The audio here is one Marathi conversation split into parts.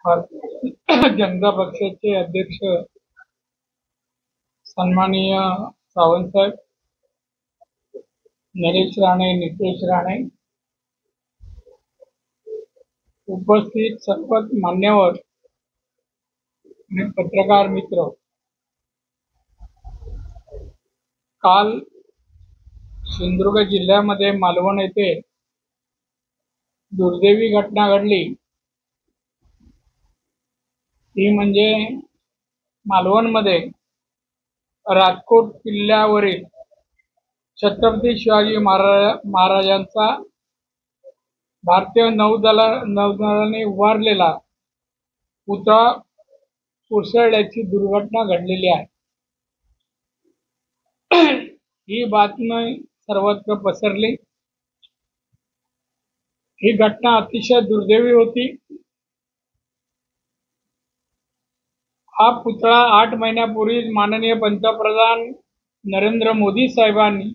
भारतीय जनता पक्षाचे अध्यक्ष सन्माननीय सावंत साहेब, नरेश राणे, नितेश राणे, उपस्थित सर्व मान्यवर आणि पत्रकार मित्र, काल सिंधुदुर्ग जिल्ह्यामध्ये मालवण येथे दुर्दैवी घटना घडली। ती म्हणजे मालवणमध्ये राजकोट किल्ल्यावरील छत्रपती शिवाजी महाराजांचा भारतीय नौदलाने उभारलेला पुतळा कोसळल्याची दुर्घटना घडलेली आहे। ही बातमी सर्वत्र पसरली। ही घटना अतिशय दुर्दैवी होती। हा पुतळा 8 महिन्यापूर्वी माननीय पंतप्रधान नरेंद्र मोदी साहेबांनी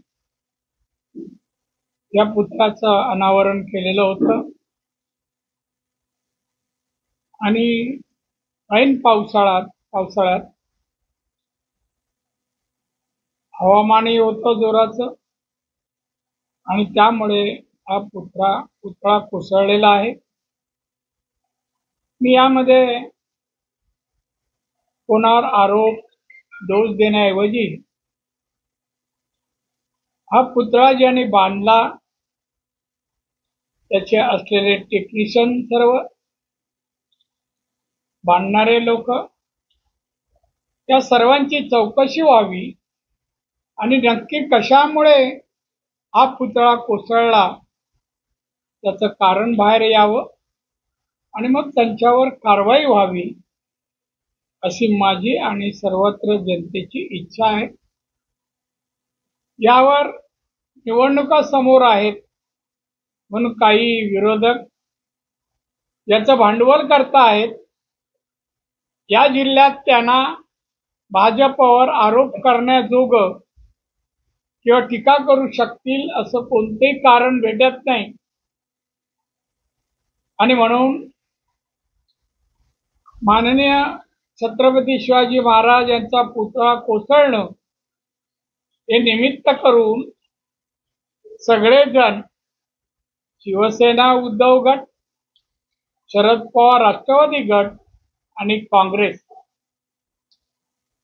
या पुतळ्याचं अनावरण केलेलं होतं आणि ऐन पावसाळ्यात हवामानही होतं जोराचं आणि त्यामुळे हा पुतळा कोसळलेला आहे। मी यामध्ये कोणावर आरोप दोष देण्याऐवजी हा पुतळा ज्यांनी बांधला त्याचे असलेले टेक्निशियन, सर्व बांधणारे लोक, त्या सर्वांची चौकशी व्हावी आणि नक्की कशामुळे हा पुतळा कोसळला त्याचं कारण बाहेर यावं आणि मग त्यांच्यावर कारवाई व्हावी अशी माझी आणि सर्वत्र जनतेची इच्छा आहे। यावर निवडणुका समोर आहेत म्हणून काही विरोधक याचं भांडवल करतायत। या जिल्ह्यात त्यांना भाजपवर आरोप करण्याजोगं किंवा टीका करू शकतील असं कोणतेही कारण भेटत नाही आणि म्हणून माननीय छत्रपती शिवाजी महाराज यांचा पुतळा कोसळणं हे निमित्त करून सगळेजण, शिवसेना उद्धव गट, शरद पवार राष्ट्रवादी गट आणि काँग्रेस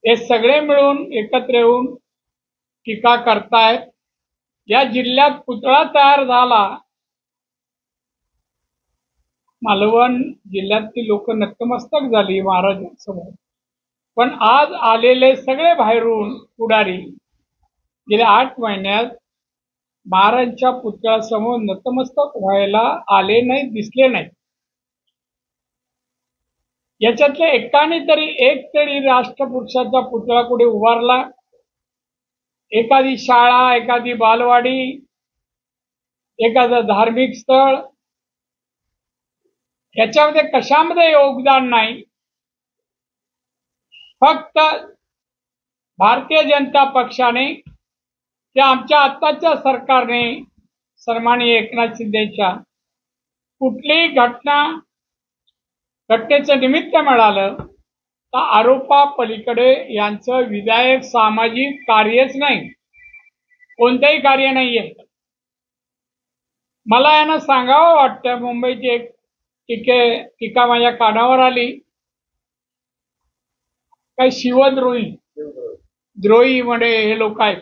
हे सगळे मिळून एकत्र येऊन टीका करतायत। या जिल्ह्यात पुतळा तयार झाला, मालवण जिल्ह्यातली लोक नतमस्तक झाली महाराजांसमोर, पण आज आलेले सगळे बाहेरून पुढारी गेल्या 8 महिन्यात महाराजांच्या पुतळ्यासमोर नतमस्तक व्हायला आले नाही, दिसले नाही। याच्यातले एक तरी राष्ट्रपुरुषाचा पुतळा कुठे उभारला? एखादी शाळा, एखादी बालवाडी, एखादं धार्मिक स्थळ, याच्यामध्ये कशामध्ये योगदान नाही। फक्त भारतीय जनता पक्षाने किंवा आमच्या आत्ताच्या सरकारने सन्माननीय एकनाथ शिंदेच्या कुठलीही घटनेचं निमित्त मिळालं तर आरोपापलीकडे यांचं विधायक सामाजिक कार्यच नाही, कोणतंही कार्य नाहीये। मला यांना सांगावं वाटतं, मुंबईची एक टीका माझ्या कानावर आली, काय शिवद्रोही म्हणे हे लोक आहेत।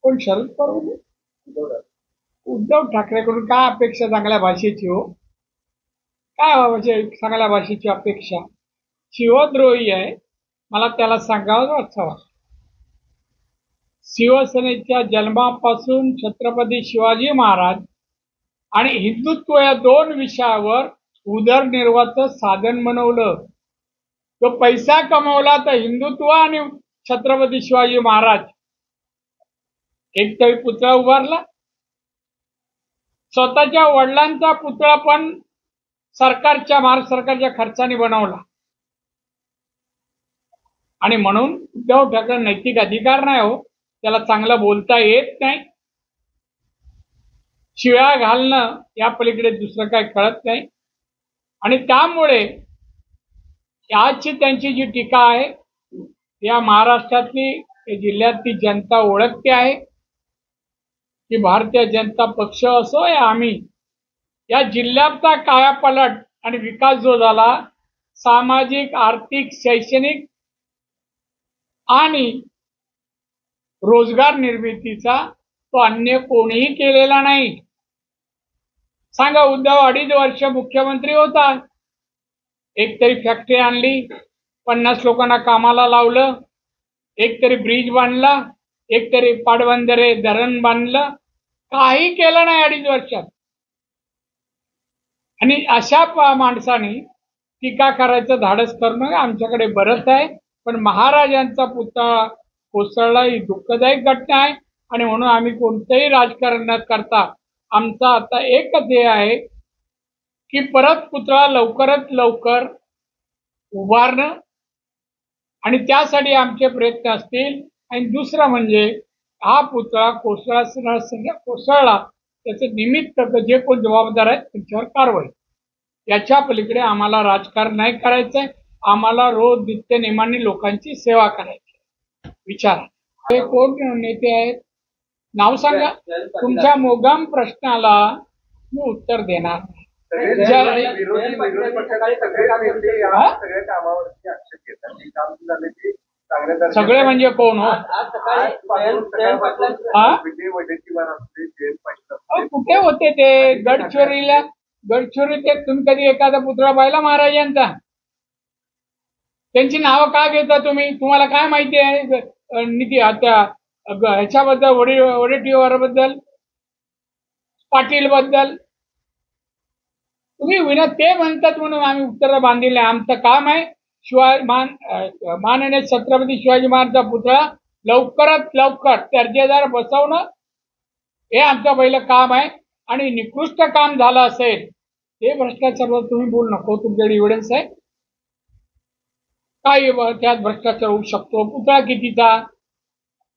पण शरद पवार, उद्धव ठाकरेकडून काय अपेक्षा चांगल्या भाषेची हो? काय चांगल्या भाषेची अपेक्षा? शिवद्रोही आहे, मला त्याला सांगावं वाटतं। शिवसेनेच्या जन्मापासून छत्रपती शिवाजी महाराज आणि हिंदुत्व या 2 विषयावर उदरनिर्वाहाचं साधन बनवलं। तो पैसा कमवला तर हिंदुत्व आणि छत्रपती शिवाजी महाराज, एक तरी पुतळा उभारला। स्वतःच्या वडिलांचा पुतळा पण महाराष्ट्र सरकारच्या खर्चाने बनवला आणि म्हणून उद्धव ठाकरे नैतिक अधिकार नाही हो, त्याला चांगलं बोलता येत नाही, शिव्या घालणं या पलीकडे दुसरं काय कळत नाही। आणि त्यामुळे आजची त्यांची जी टीका आहे या महाराष्ट्रातली जिल्ह्यातली जनता ओळखते आहे की भारतीय जनता पक्ष असो या आम्ही या जिल्ह्याचा कायापालट आणि विकास जो झाला सामाजिक आर्थिक शैक्षणिक आणि रोजगार निर्मितीचा तो अन्य कोणीही केलेला नाही. सांगा, उद्धव 2.5 वर्ष मुख्यमंत्री होता, एक तरी फॅक्टरी आणली, 50 लोकांना कामाला लावलं, एक तरी ब्रिज बांधला, एक तरी पाटबंधारे धरण बांधलं, काही केलं नाही 2.5 वर्षात. आणि अशा माणसाने टीका करायचं धाडस करणं आमच्याकडे बरंच आहे. पण महाराजांचा पुतळा कोसळला ही दुःखदायक घटना आहे आणि म्हणून आम्ही कोणतंही राजकारण न करता आमचा आता एकच हे आहे की परत पुतळा लवकरात लवकर उभारणं आणि त्यासाठी आमचे प्रयत्न असतील. आणि दुसरं म्हणजे हा पुतळा कोसळला त्याचं निमित्त जे कोण जबाबदार आहेत त्यांच्यावर कारवाई. याच्या पलीकडे आम्हाला राजकारण नाही करायचंय. आम्हाला रोज नित्यनेमाने लोकांची सेवा करायची. विचारा हे कोण नेते आहेत, नाव सांगा. तुमच्या मोगाम प्रश्नाला मी उत्तर देणार नाही. सगळे म्हणजे कोण हो? कुठे होते ते? गडचिरोली ते तुम्ही कधी एखादा पुतळा पाहिला महाराजांचा? त्यांची नावं का घेता तुम्ही? तुम्हाला काय माहिती आहे निधी ह्याच्याबद्दल, वडेट्टीवार बद्दल, पाटील बद्दल? तुम्ही विना ते म्हणतात म्हणून आम्ही उत्तर बांधलेलं आहे. आमचं काम आहे माननीय छत्रपती शिवाजी महाराजांचा पुतळा लवकरात लवकर दर्जेदार बसवणं हे आमचं पहिलं काम आहे. आणि निकृष्ट काम झालं असेल ते भ्रष्टाचारावर तुम्ही बोलू नको. तुमच्याकडे एव्हिडन्स आहे काय त्यात भ्रष्टाचार होऊ शकतो? पुतळा कितीचा,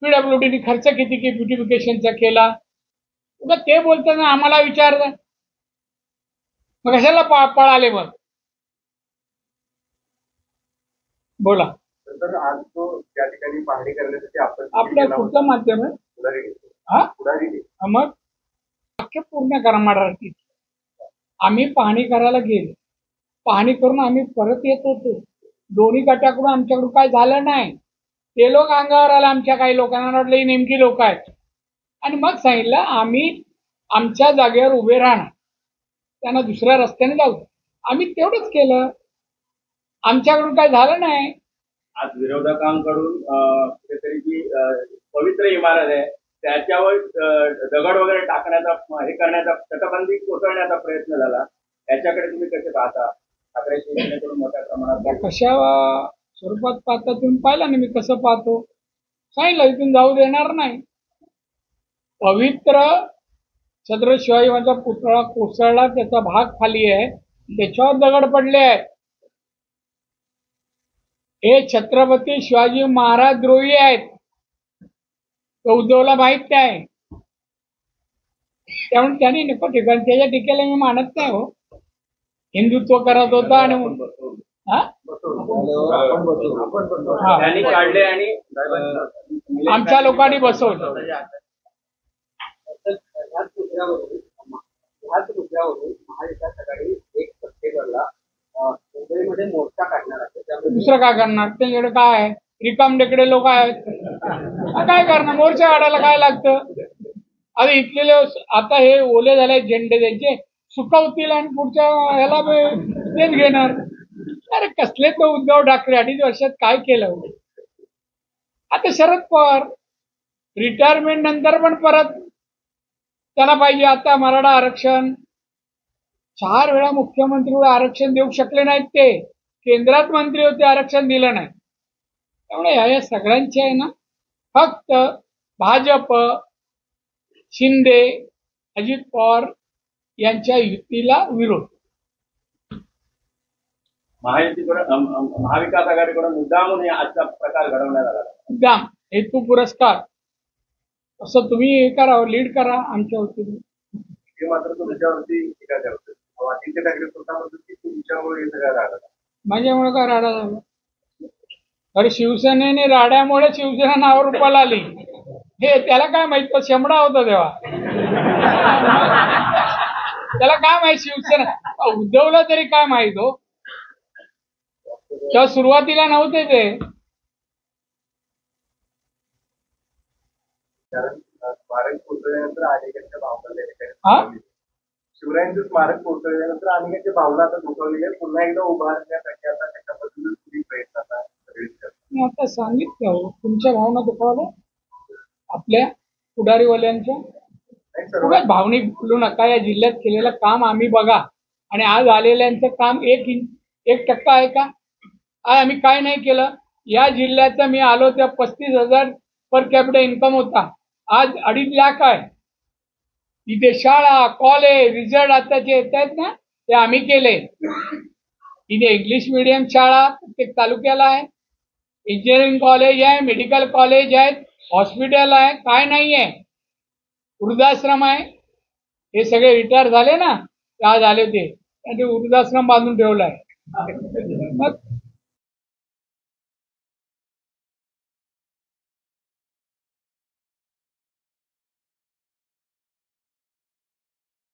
पीडब्ल्यूडीने खर्च किती ब्युटिफिकेशनचा केला, उगा ते बोलताना आम्हाला विचारलं मग कशाला पळाले? मग बोला. तर आज तो त्या ठिकाणी पाहणी करण्यासाठी आपण आपल्या कुठलं माध्यम आहे? मग वाक्य पूर्ण करा मराठीत. आम्ही पाहणी करायला गेलो, पाहणी करून आम्ही परत येत होतो. दोन्ही गटाकडून आमच्याकडून काय झालं नाही. ते लोक अंगावर आला, आमच्या काही लोकांना वाटलं ही नेमकी लोक आहेत. आणि मग सांगितलं आम्ही आमच्या जागेवर उभे राहणार, त्यांना दुसऱ्या रस्त्याने जाऊ. आम्ही तेवढंच केलं, आमच्याकडून काय झालं नाही. आज विरोधकांकडून कुठेतरी जी पवित्र इमारत आहे त्याच्यावर दगड वगैरे टाकण्याचा, हे करण्याचा, तटबंदी कोसळण्याचा प्रयत्न झाला. याच्याकडे तुम्ही कसे पाहता? ठाकरे शिवसेनेकडून मोठ्या प्रमाणात कशा स्वरूपात पाहता तुम्ही? पाहिला ना मी कसं पाहतो. सांगितलं इथून जाऊ देणार नाही. पवित्र छत्रपती शिवाजी महाराजांचा पुतळा कोसळला, त्याचा भाग खाली आहे, त्याच्यावर दगड पडले आहेत. हे छत्रपती शिवाजी महाराज द्रोही आहेत, तो उद्धवला माहित नाही. त्यामुळे त्यांनी नको ठिकाण त्याच्या टीकेला मी मानत नाही हो. हिंदुत्व करत होता आणि काढले आणि आमच्या लोकांनी बसवलं. ह्याच मुद्द्यावरून महाविकास आघाडी 1 सप्टेंबरला मुंबईमध्ये मोर्चा काढणार आहे. दुसरं काय करणार? त्यांच्याकडे काय आहे? रिकामटेकडे लोक आहेत, काय करणार? मोर्चा काढायला काय लागतं? आता इथले आता हे ओले झाले झेंडे त्यांचे सुकवतील आणि पुढच्या ह्याला तेच घेणार. अरे कसले तो उद्धव ठाकरे 2.5 वर्षात काय केलं? आता शरद पवार रिटायरमेंट नंतर पण परत त्याला पाहिजे आता मराठा आरक्षण. 4 वेळा मुख्यमंत्री आरक्षण देऊ शकले नाहीत. ते केंद्रात मंत्री होते, आरक्षण दिलं नाही. त्यामुळे या सगळ्यांचे आहे ना फक्त भाजप, शिंदे, अजित पवार यांच्या युतीला विरोध. महाविकास आघाडीकडून मुद्दामून आजचा प्रकार घडवण्यात आला. मुद्दाम हेतू पुरस्कार असं तुम्ही हे करा, लीड करा आमच्या वतीने. मात्र तो त्याच्यावरती टीका करतो. आदित्य ठाकरे स्वतः म्हणतात की तुमच्यामुळे हे सगळं राहिलं. माझ्यामुळे काय राडा झाला? अरे शिवसेनेने राड्यामुळे शिवसेना नावावर रुपाला आली. हे त्याला काय माहित? तो शेंबडा होता तेव्हा. त्याला काय माहित शिवसेना उद्धवला तरी काय माहित हो? तेव्हा सुरुवातीला नव्हते ते. कारण स्मारक कोसळल्यानंतर अनेकांच्या हा? भावना शिवरायांचं स्मारक कोसळल्यानंतर अनेकांच्या भावना आता दुखावलेल्या आहेत. पुन्हा एकदा उभारण्यासाठी आता कशा पद्धतीने तुम्ही प्रयत्न आता सगळेच करता? मी आता सांगितलं हो, तुमच्या भावना दुखावल्या आपल्या पुढारीवाल्यांच्या. नाही, सर्व उगाच भावनिक बोलू नका. या जिल्ह्यात केलेलं काम आम्ही बघा आणि आज आलेल्यांचं काम 1% आहे का? आज आम्ही काय नाही केलं. या जिल्ह्याचं मी आलो त्या 35,000 पर कॅपिटल इन्कम होता. आज 2.5 लाख आहे. इथे शाळा, कॉलेज, रिझल्ट आताचे येत आहेत ना, ते आम्ही केले. इथे इंग्लिश मीडियम शाळा प्रत्येक तालुक्याला आहे, इंजिनिअरिंग कॉलेज आहे, मेडिकल कॉलेज आहेत, हॉस्पिटल आहे, काय नाही आहे. वृद्धाश्रम आहे. हे सगळे रिटायर झाले ना, ते आज आले ते वृद्धाश्रम बांधून ठेवलाय. मग